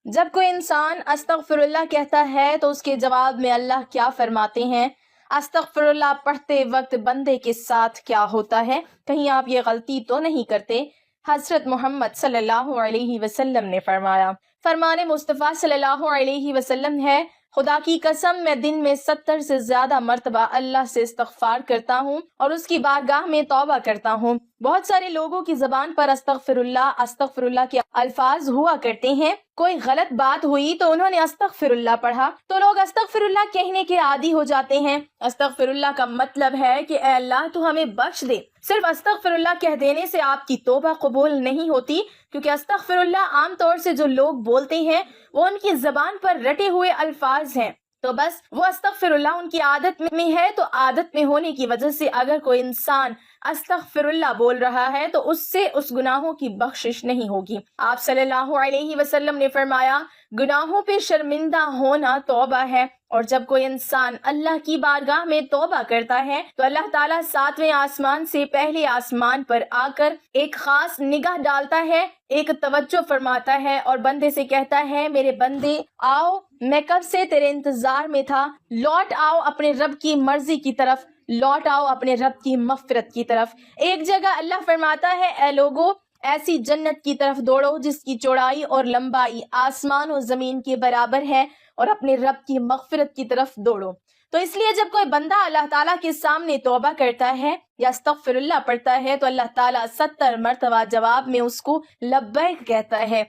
جب کوئی انسان استغفراللہ کہتا ہے تو اس کے جواب میں اللہ کیا فرماتے ہیں؟ استغفراللہ پڑھتے وقت بندے کے ساتھ کیا ہوتا ہے؟ کہیں آپ یہ غلطی تو نہیں کرتے؟ حضرت محمد صلی اللہ علیہ وسلم نے فرمایا، فرمان مصطفیٰ صلی اللہ علیہ وسلم ہے، خدا کی قسم میں دن میں 70 سے زیادہ مرتبہ اللہ سے استغفار کرتا ہوں اور اس کی بارگاہ میں توبہ کرتا ہوں۔ بہت سارے لوگوں کی زبان پر استغفر اللہ کے الفاظ ہوا کرتے ہیں۔ کوئی غلط بات ہوئی تو انہوں نے استغفر اللہ پڑھا تو لوگ استغفر اللہ کہنے کے عادی ہو جاتے ہیں۔ استغفر اللہ کا مطلب ہے کہ اے اللہ تو ہمیں بخش دے۔ صرف استغفر اللہ کہہ دینے سے آپ کی توبہ قبول نہیں ہوتی، کیونکہ استغفر اللہ عام طور سے جو لوگ بولتے ہیں وہ ان کی زبان پر رٹے ہوئے الفاظ ہیں، تو بس وہ استغفر اللہ ان کی عادت میں ہے، تو عادت میں ہونے کی وجہ سے اگر کوئی انسان استغفر اللہ بول رہا ہے تو اس سے اس گناہوں کی بخشش نہیں ہوگی۔ آپ صلی اللہ علیہ وسلم نے فرمایا، گناہوں پہ شرمندہ ہونا توبہ ہے، اور جب کوئی انسان اللہ کی بارگاہ میں توبہ کرتا ہے تو اللہ تعالیٰ 7ویں آسمان سے پہلے آسمان پر آ کر ایک خاص نگاہ ڈالتا ہے، ایک توجہ فرماتا ہے اور بندے سے کہتا ہے، میرے بندے آؤ، میں کب سے تیرے انتظار میں تھا، لوٹ آؤ اپنے رب کی مرضی کی طرف، لوٹ آؤ اپنے رب کی مغفرت کی طرف۔ ایک جگہ اللہ فرماتا ہے، اے لوگو ایسی جنت کی طرف دوڑو جس کی چوڑائی اور لمبائی آسمان و زمین کے برابر ہے، اور اپنے رب کی مغفرت کی طرف دوڑو۔ تو اس لیے جب کوئی بندہ اللہ تعالیٰ کے سامنے توبہ کرتا ہے یا استغفر اللہ پڑھتا ہے تو اللہ تعالیٰ 70 مرتبہ جواب میں اس کو لبیک کہتا ہے۔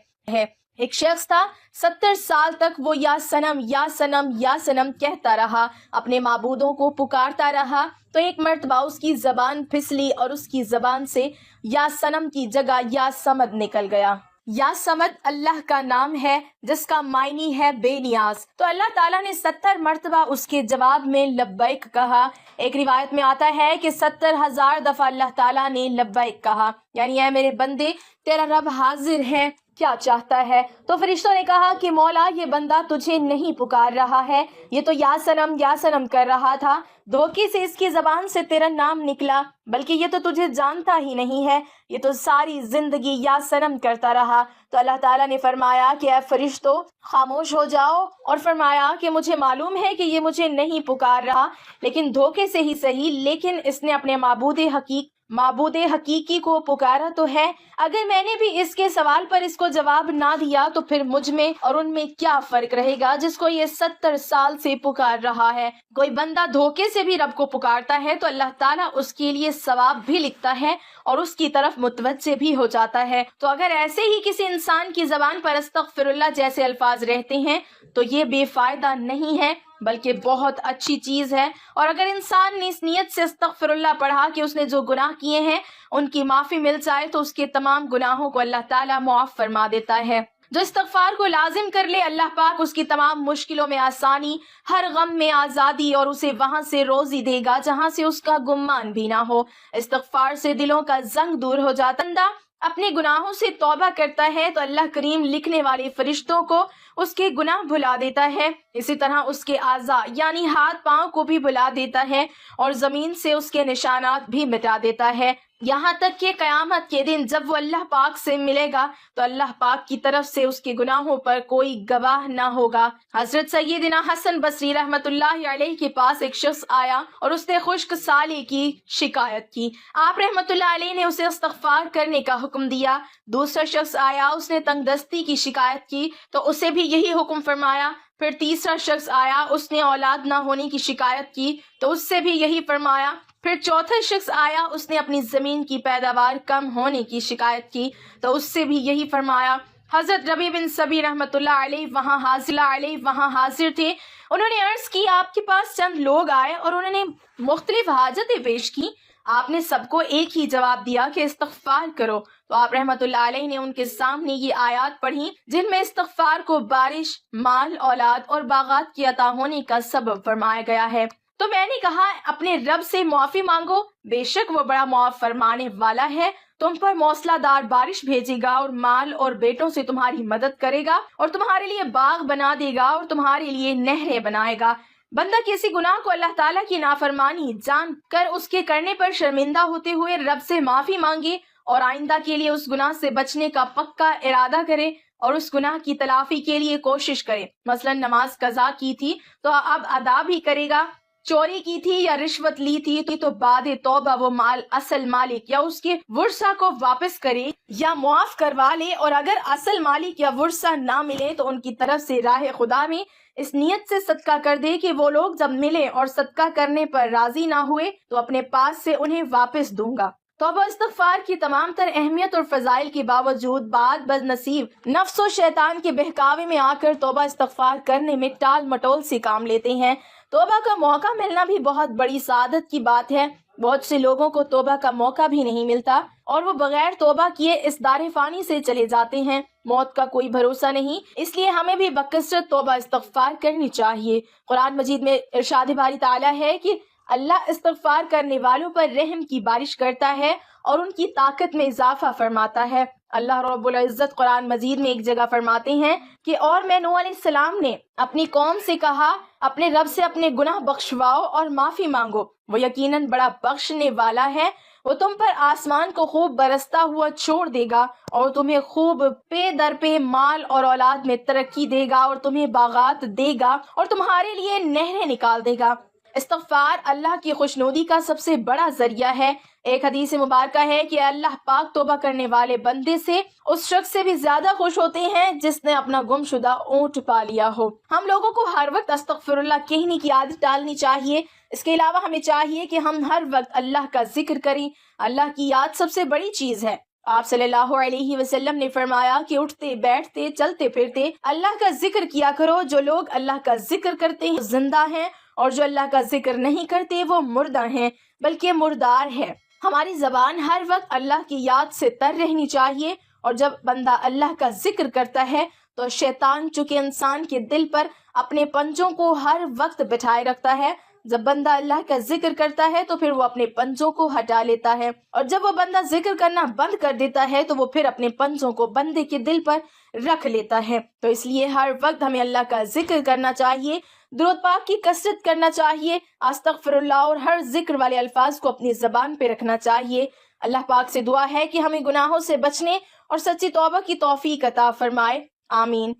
ایک شخص تھا، 70 سال تک وہ یا سنم یا سنم یا سنم کہتا رہا، اپنے معبودوں کو پکارتا رہا، تو ایک مرتبہ اس کی زبان پھسلی اور اس کی زبان سے یا سنم کی جگہ یا سمد نکل گیا۔ یا سمد اللہ کا نام ہے جس کا معنی ہے بے نیاز، تو اللہ تعالیٰ نے 70 مرتبہ اس کے جواب میں لبیک کہا۔ ایک روایت میں آتا ہے کہ 70,000 دفعہ اللہ تعالیٰ نے لبیک کہا، یعنی اے میرے بندے تیرا رب حاضر ہے، کیا چاہتا ہے؟ تو فرشتوں نے کہا کہ مولا یہ بندہ تجھے نہیں پکار رہا ہے، یہ تو یا سنم کر رہا تھا، دھوکے سے اس کی زبان سے تیرا نام نکلا، بلکہ یہ تو تجھے جانتا ہی نہیں ہے، یہ تو ساری زندگی یا سنم کرتا رہا۔ تو اللہ تعالیٰ نے فرمایا کہ اے فرشتوں خاموش ہو جاؤ، اور فرمایا کہ مجھے معلوم ہے کہ یہ مجھے نہیں پکار رہا، لیکن دھوکے سے ہی صحیح، لیکن اس نے اپنے معبود حقیقی کو پکارا تو ہے۔ اگر میں نے بھی اس کے سوال پر اس کو جواب نہ دیا تو پھر مجھ میں اور ان میں کیا فرق رہے گا جس کو یہ 70 سال سے پکار رہا ہے۔ کوئی بندہ دھوکے سے بھی رب کو پکارتا ہے تو اللہ تعالیٰ اس کے لیے ثواب بھی لکھتا ہے اور اس کی طرف متوجہ بھی ہو جاتا ہے۔ تو اگر ایسے ہی کسی انسان کی زبان پر استغفر اللہ جیسے الفاظ رہتے ہیں تو یہ بے فائدہ نہیں ہے بلکہ بہت اچھی چیز ہے، اور اگر انسان نے اس نیت سے استغفر اللہ پڑھا کہ اس نے جو گناہ کیے ہیں ان کی معافی مل جائے تو اس کے تمام گناہوں کو اللہ تعالیٰ معاف فرما دیتا ہے۔ جو استغفار کو لازم کر لے اللہ پاک اس کی تمام مشکلوں میں آسانی، ہر غم میں آزادی اور اسے وہاں سے روزی دے گا جہاں سے اس کا گمان بھی نہ ہو۔ استغفار سے دلوں کا زنگ دور ہو جاتا ہے۔ بندہ اپنے گناہوں سے توبہ کرتا ہے تو اللہ کریم لکھنے والے فرشتوں کو اس کے گناہ بھلا دیتا ہے، اسی طرح اس کے اعضاء یعنی ہاتھ پاؤں کو بھی بھلا دیتا ہے اور زمین سے اس کے نشانات بھی مٹا دیتا ہے، یہاں تک کہ قیامت کے دن جب وہ اللہ پاک سے ملے گا تو اللہ پاک کی طرف سے اس کے گناہوں پر کوئی گواہ نہ ہوگا۔ حضرت سیدنا حسن بصری رحمت اللہ علیہ کے پاس ایک شخص آیا اور اس نے خشک سالی کی شکایت کی۔ آپ رحمت اللہ علیہ نے اسے استغفار کرنے کا حکم دیا۔ دوسرا شخص آیا، اس نے تنگ دستی کی شکایت کی تو اسے بھی یہی حکم فرمایا۔ پھر تیسرا شخص آیا، اس نے اولاد نہ ہونے کی شکایت کی تو اس سے بھی یہی فرمایا۔ پھر چوتھا شخص آیا، اس نے اپنی زمین کی پیداوار کم ہونے کی شکایت کی تو اس سے بھی یہی فرمایا۔ حضرت ربیع بن صبی رحمت اللہ علیہ وہاں حاضر تھے۔ انہوں نے عرض کی، آپ کے پاس چند لوگ آئے اور انہوں نے مختلف حاجتیں پیش کی، آپ نے سب کو ایک ہی جواب دیا کہ استغفار کرو۔ تو آپ رحمت اللہ علیہ نے ان کے سامنے یہ آیات پڑھی جن میں استغفار کو بارش، مال، اولاد اور باغات کی عطا ہونے کا سبب فرمایا گیا ہے۔ تو میں نے کہا، اپنے رب سے معافی مانگو، بے شک وہ بڑا معاف فرمانے والا ہے، تم پر موسلا دار بارش بھیجے گا اور مال اور بیٹوں سے تمہاری مدد کرے گا اور تمہارے لیے باغ بنا دے گا اور تمہارے لیے نہریں بنائے گا۔ بندہ کسی گناہ کو اللہ تعالیٰ کی نافرمانی جان کر اس کے کرنے پر شرمندہ ہوتے ہوئے رب سے معافی مانگے اور آئندہ کے لیے اس گناہ سے بچنے کا پکا ارادہ کرے اور اس گناہ کی تلافی کے لیے کوشش کرے. مثلا نماز قضا کی تھی تو اب ادا بھی کرے گا. چوری کی تھی یا رشوت لی تھی تو بعد توبہ وہ مال اصل مالک یا اس کے ورثہ کو واپس کرے یا معاف کروا لے. اور اگر اصل مالک یا ورثہ نہ ملے تو ان کی طرف سے راہ خدا میں اس نیت سے صدقہ کر دے کہ وہ لوگ جب ملے اور صدقہ کرنے پر راضی نہ ہوئے تو اپنے پاس سے انہیں واپس دوں گا. توبہ استغفار کی تمام تر اہمیت اور فضائل کے باوجود بعض بد نصیب نفس و شیطان کے بہکاوے میں آ کر توبہ استغفار کرنے میں ٹال مٹول سے کام لیتے ہیں. توبہ کا موقع ملنا بھی بہت بڑی سعادت کی بات ہے. بہت سے لوگوں کو توبہ کا موقع بھی نہیں ملتا اور وہ بغیر توبہ کیے اس دار فانی سے چلے جاتے ہیں. موت کا کوئی بھروسہ نہیں، اس لیے ہمیں بھی بکثرت توبہ استغفار کرنی چاہیے. قرآن مجید میں ارشاد باری تعالیٰ ہے کہ اللہ استغفار کرنے والوں پر رحم کی بارش کرتا ہے اور ان کی طاقت میں اضافہ فرماتا ہے. اللہ رب العزت قرآن مجید میں ایک جگہ فرماتے ہیں کہ اور میں نوح علیہ السلام نے اپنی قوم سے کہا اپنے رب سے اپنے گناہ بخشواؤ اور معافی مانگو، وہ یقیناً بڑا بخشنے والا ہے. وہ تم پر آسمان کو خوب برستا ہوا چھوڑ دے گا اور تمہیں خوب پے در پے مال اور اولاد میں ترقی دے گا اور تمہیں باغات دے گا اور تمہارے لیے نہریں نکال دے گا. استغفار اللہ کی خوشنودی کا سب سے بڑا ذریعہ ہے. ایک حدیث مبارکہ ہے کہ اللہ پاک توبہ کرنے والے بندے سے اس شخص سے بھی زیادہ خوش ہوتے ہیں جس نے اپنا گم شدہ اونٹ پا لیا ہو. ہم لوگوں کو ہر وقت استغفر اللہ کہنے کی عادت ڈالنی چاہیے. اس کے علاوہ ہمیں چاہیے کہ ہم ہر وقت اللہ کا ذکر کریں. اللہ کی یاد سب سے بڑی چیز ہے. آپ صلی اللہ علیہ وسلم نے فرمایا کہ اٹھتے بیٹھتے چلتے پھرتے اللہ کا ذکر کیا کرو. جو لوگ اللہ کا ذکر کرتے ہیں زندہ ہیں اور جو اللہ کا ذکر نہیں کرتے وہ مردہ ہیں بلکہ مردار ہے. ہماری زبان ہر وقت اللہ کی یاد سے تر رہنی چاہیے. اور جب بندہ اللہ کا ذکر کرتا ہے تو شیطان چونکہ انسان کے دل پر اپنے پنجوں کو ہر وقت بٹھائے رکھتا ہے. جب بندہ اللہ کا ذکر کرتا ہے تو پھر وہ اپنے پنجوں کو ہٹا لیتا ہے اور جب وہ بندہ ذکر کرنا بند کر دیتا ہے تو وہ پھر اپنے پنجوں کو بندے کے دل پر رکھ لیتا ہے. تو اس لیے ہر وقت ہمیں اللہ کا ذکر کرنا چاہیے، درود پاک کی کثرت کرنا چاہیے، استغفر اللہ اور ہر ذکر والے الفاظ کو اپنی زبان پہ رکھنا چاہیے. اللہ پاک سے دعا ہے کہ ہمیں گناہوں سے بچنے اور سچی توبہ کی توفیق عطا فرمائے. آمین.